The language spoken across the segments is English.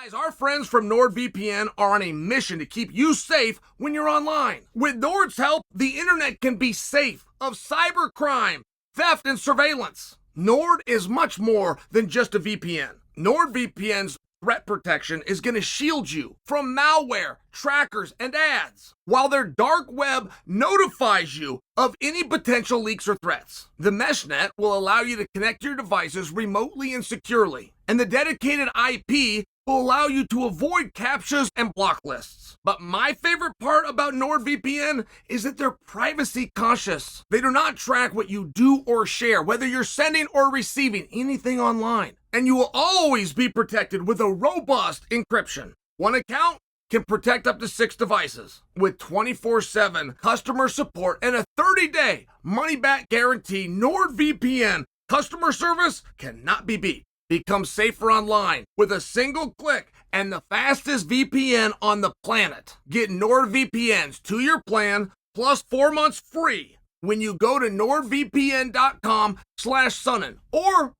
Guys, our friends from NordVPN are on a mission to keep you safe when you're online. With Nord's help, the internet can be safe of cybercrime, theft, and surveillance. Nord is much more than just a VPN. NordVPN's threat protection is going to shield you from malware, trackers, and ads, while their dark web notifies you of any potential leaks or threats. The MeshNet will allow you to connect your devices remotely and securely, and the dedicated IP will allow you to avoid CAPTCHAs and block lists. But my favorite part about NordVPN is that they're privacy conscious. They do not track what you do or share, whether you're sending or receiving anything online. And you will always be protected with a robust encryption. One account can protect up to 6 devices with 24/7 customer support and a 30-day money-back guarantee. NordVPN customer service cannot be beat. Become safer online with a single click and the fastest VPN on the planet. Get NordVPN's 2-year plan plus 4 months free when you go to nordvpn.com/Sonnen or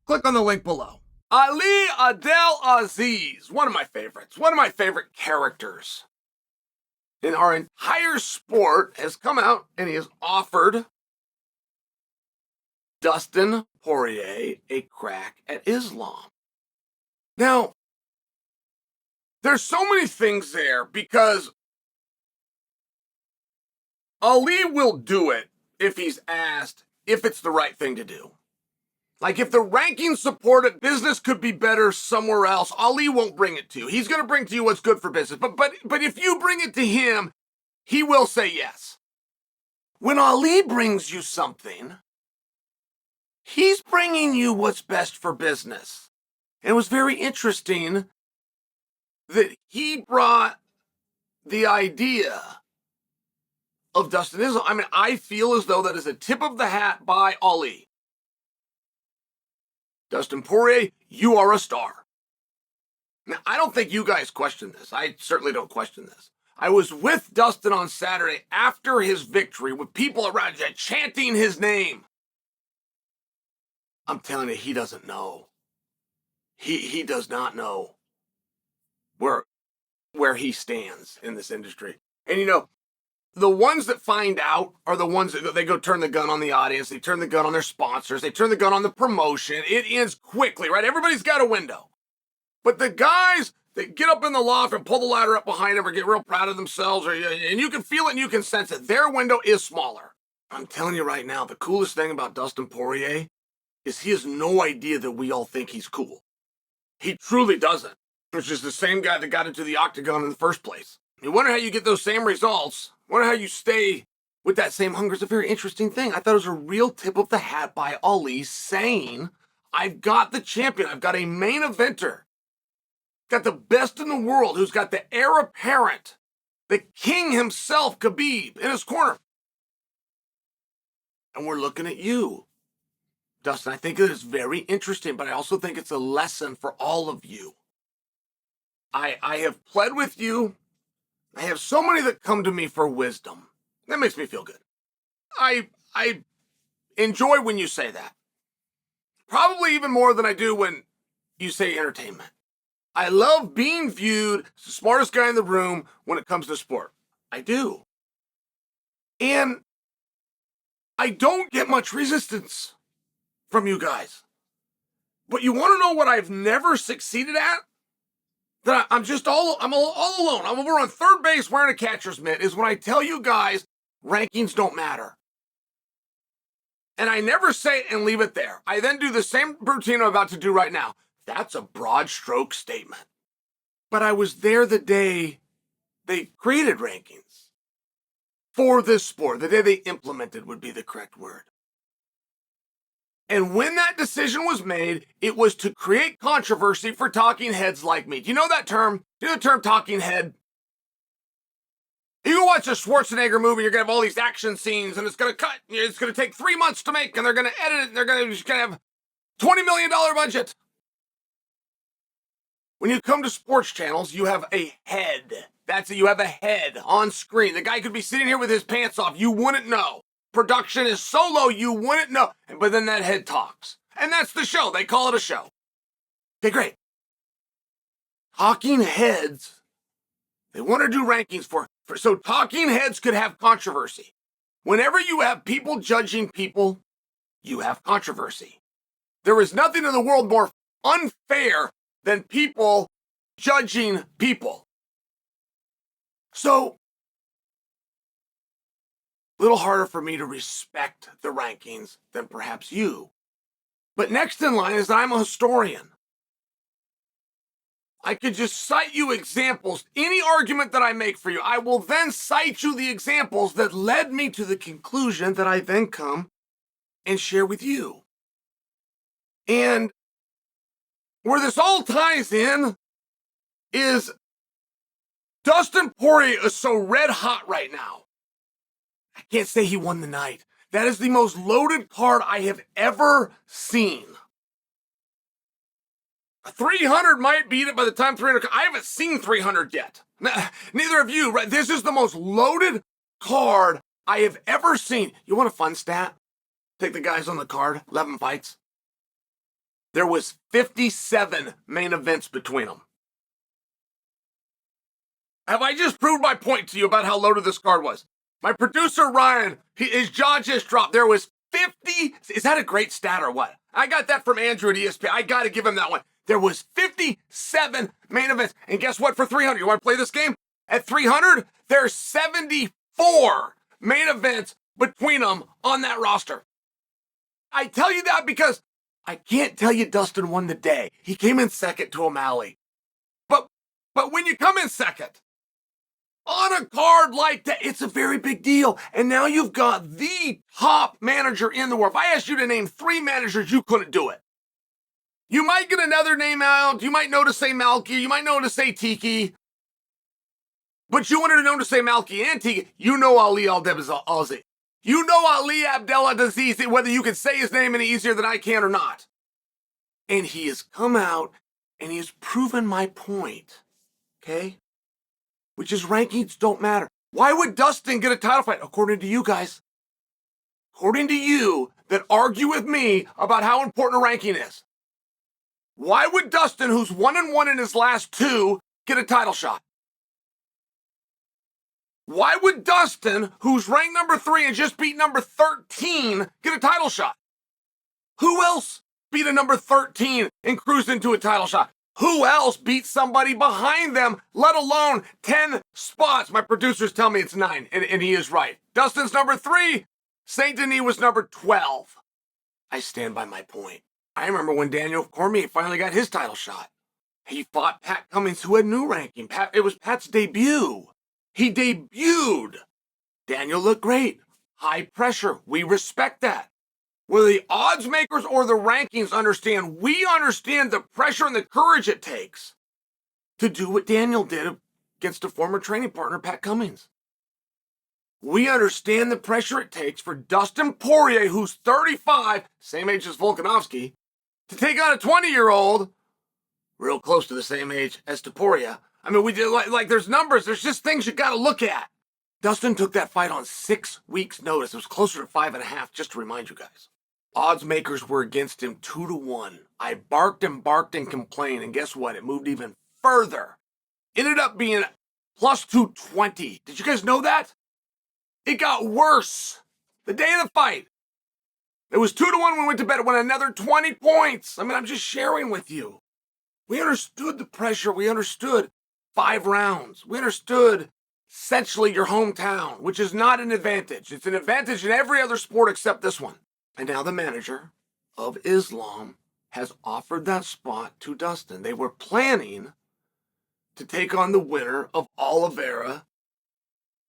click on the link below. Ali Abdelaziz, one of my favorites, one of my favorite characters in our entire sport, has come out and he has offered Dustin Poirier a crack at Islam. Now, there's so many things there because Ali will do it if he's asked if it's the right thing to do. Like if the rankings support it, business could be better somewhere else. Ali won't bring it to you. He's going to bring to you what's good for business. But if you bring it to him, he will say yes. When Ali brings you something, he's bringing you what's best for business. And it was very interesting that he brought the idea of Dustin Islam. I mean, I feel as though that is a tip of the hat by Ali. Dustin Poirier, you are a star. Now, I don't think you guys question this. I certainly don't question this. I was with Dustin on Saturday after his victory with people around you chanting his name. I'm telling you, he doesn't know. He does not know where he stands in this industry. And you know, the ones that find out are the ones that they go turn the gun on the audience, they turn the gun on their sponsors, they turn the gun on the promotion. It ends quickly, right? Everybody's got a window. But the guys that get up in the loft and pull the ladder up behind them or get real proud of themselves, and you can feel it and you can sense it, their window is smaller. I'm telling you right now, the coolest thing about Dustin Poirier is he has no idea that we all think he's cool. He truly doesn't. Which is the same guy that got into the octagon in the first place. You wonder how you get those same results. Wonder how you stay with that same hunger. It's a very interesting thing. I thought it was a real tip of the hat by Ali saying, I've got the champion. I've got a main eventer. Got the best in the world who's got the heir apparent, the king himself, Khabib, in his corner. And we're looking at you, Dustin. I think it is very interesting, but I also think it's a lesson for all of you. I have pled with you. I have so many that come to me for wisdom. That makes me feel good. I enjoy when you say that. Probably even more than I do when you say entertainment. I love being viewed as the smartest guy in the room when it comes to sport. I do. And I don't get much resistance from you guys. But you want to know what I've never succeeded at? That I'm all alone. I'm over on third base wearing a catcher's mitt is when I tell you guys rankings don't matter. And I never say it and leave it there. I then do the same routine I'm about to do right now. That's a broad stroke statement. But I was there the day they created rankings for this sport. The day they implemented would be the correct word. And when that decision was made, it was to create controversy for talking heads like me. Do you know that term? Do you know the term talking head? You go watch a Schwarzenegger movie, you're going to have all these action scenes, and it's going to cut. It's going to take 3 months to make, and they're going to edit it, and they're going to have $20 million budget. When you come to sports channels, you have a head. That's it. You have a head on screen. The guy could be sitting here with his pants off. You wouldn't know. Production is so low, you wouldn't know. But then that head talks. And that's the show. They call it a show. Okay, great. talking heads, they want to do rankings so talking heads could have controversy. Whenever you have people judging people, you have controversy. There is nothing in the world more unfair than people judging people. So, a little harder for me to respect the rankings than perhaps you. But next in line is that I'm a historian. I could just cite you examples. Any argument that I make for you, I will then cite you the examples that led me to the conclusion that I then come and share with you. And where this all ties in is Dustin Poirier is so red hot right now. I can't say he won the night. That is the most loaded card I have ever seen. 300 might beat it by the time 300. I haven't seen 300 yet. Neither of you, right? This is the most loaded card I have ever seen. You want a fun stat? Take the guys on the card, 11 fights. There was 57 main events between them. Have I just proved my point to you about how loaded this card was? My producer, Ryan, his jaw just dropped. There was 50. Is that a great stat or what? I got that from Andrew at ESPN. I got to give him that one. There was 57 main events. And guess what for 300? You want to play this game? At 300, there's 74 main events between them on that roster. I tell you that because I can't tell you Dustin won the day. He came in second to O'Malley. But when you come in second on a card like that, it's a very big deal. And now you've got the top manager in the world. If I asked you to name 3 managers, you couldn't do it. You might get another name out. You might know to say Malky. You might know to say Tiki. But you wanted to know to say Malky and Tiki. You know Ali Abdelaziz. You know Ali Abdelaziz, whether you can say his name any easier than I can or not. And he has come out and he has proven my point. Okay? Which is rankings don't matter. Why would Dustin get a title fight? According to you guys. According to you that argue with me about how important a ranking is. Why would Dustin, who's 1-1 in his last 2, get a title shot? Why would Dustin, who's ranked number 3 and just beat number 13, get a title shot? Who else beat a number 13 and cruised into a title shot? Who else beat somebody behind them, let alone 10 spots? My producers tell me it's 9, and he is right. Dustin's number 3, St. Denis was number 12. I stand by my point. I remember when Daniel Cormier finally got his title shot. He fought Pat Cummins, who had new ranking. It was Pat's debut. He debuted. Daniel looked great. High pressure. We respect that. Whether the odds makers or the rankings understand, we understand the pressure and the courage it takes to do what Daniel did against a former training partner, Pat Cummins. We understand the pressure it takes for Dustin Poirier, who's 35, same age as Volkanovski, to take on a 20-year-old, real close to the same age as Topuria. I mean, we did like there's numbers, there's just things you got to look at. Dustin took that fight on 6 weeks' notice. It was closer to 5.5, just to remind you guys. Odds makers were against him 2-1. I barked and complained, and guess what? It moved even further. Ended up being plus 220. Did you guys know that? It got worse the day of the fight. It was 2-1 when we went to bed. It went another 20 points. I mean, I'm just sharing with you. We understood the pressure. We understood 5 rounds. We understood essentially your hometown, which is not an advantage. It's an advantage in every other sport except this one. And now the manager of Islam has offered that spot to Dustin. They were planning to take on the winner of Oliveira.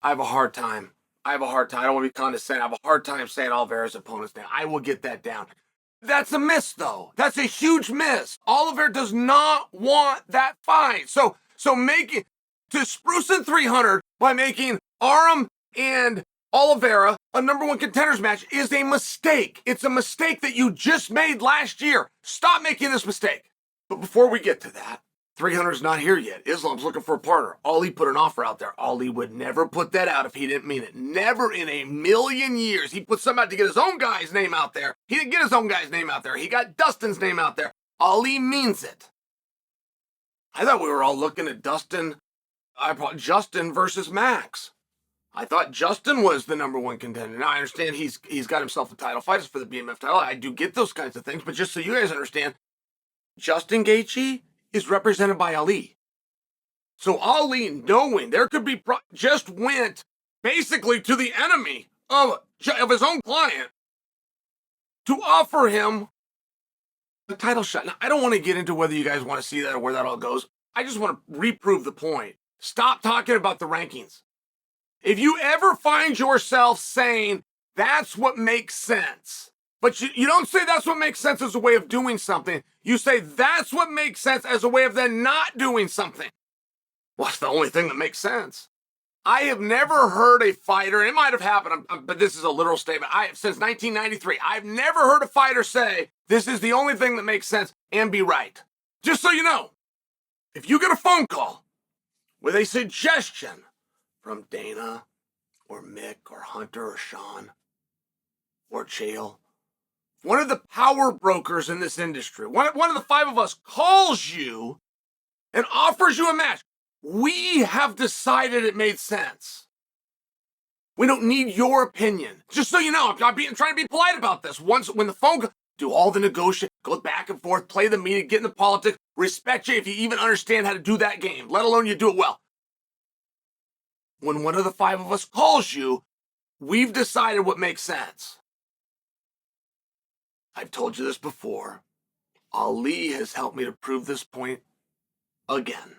I have a hard time. I don't want to be condescending. I have a hard time saying Oliveira's opponent's name. I will get that down. That's a miss, though. That's a huge miss. Oliveira does not want that fight. So making to spruce in 300 by making Arum and Oliveira a number 1 contenders match is a mistake. It's a mistake that you just made last year. Stop making this mistake. But before we get to that, 300's not here yet. Islam's looking for a partner. Ali put an offer out there. Ali would never put that out if he didn't mean it. Never in a million years. He put something out to get his own guy's name out there. He didn't get his own guy's name out there. He got Dustin's name out there. Ali means it. I thought we were all looking at Justin versus Max. I thought Justin was the number one contender. Now I understand he's got himself a title fight for the BMF title. I do get those kinds of things, but just so you guys understand, Justin Gaethje is represented by Ali. So Ali, knowing there could be, just went basically to the enemy of his own client to offer him the title shot. Now, I don't want to get into whether you guys want to see that or where that all goes. I just want to reprove the point. Stop talking about the rankings. If you ever find yourself saying that's what makes sense, but you don't say that's what makes sense as a way of doing something. You say that's what makes sense as a way of then not doing something. Well, it's the only thing that makes sense. I have never heard a fighter, and it might have happened, but this is a literal statement. Since 1993, I've never heard a fighter say this is the only thing that makes sense and be right. Just so you know, if you get a phone call with a suggestion from Dana or Mick or Hunter or Sean or Chael, one of the power brokers in this industry, one of the five of us calls you and offers you a match, we have decided it made sense. We don't need your opinion. Just so you know, I'm trying to be polite about this. When the phone do all the negotiate, go back and forth, play the meeting, get in the politics, respect you if you even understand how to do that game, let alone you do it well. When one of the five of us calls you, we've decided what makes sense. I've told you this before. Ali has helped me to prove this point again.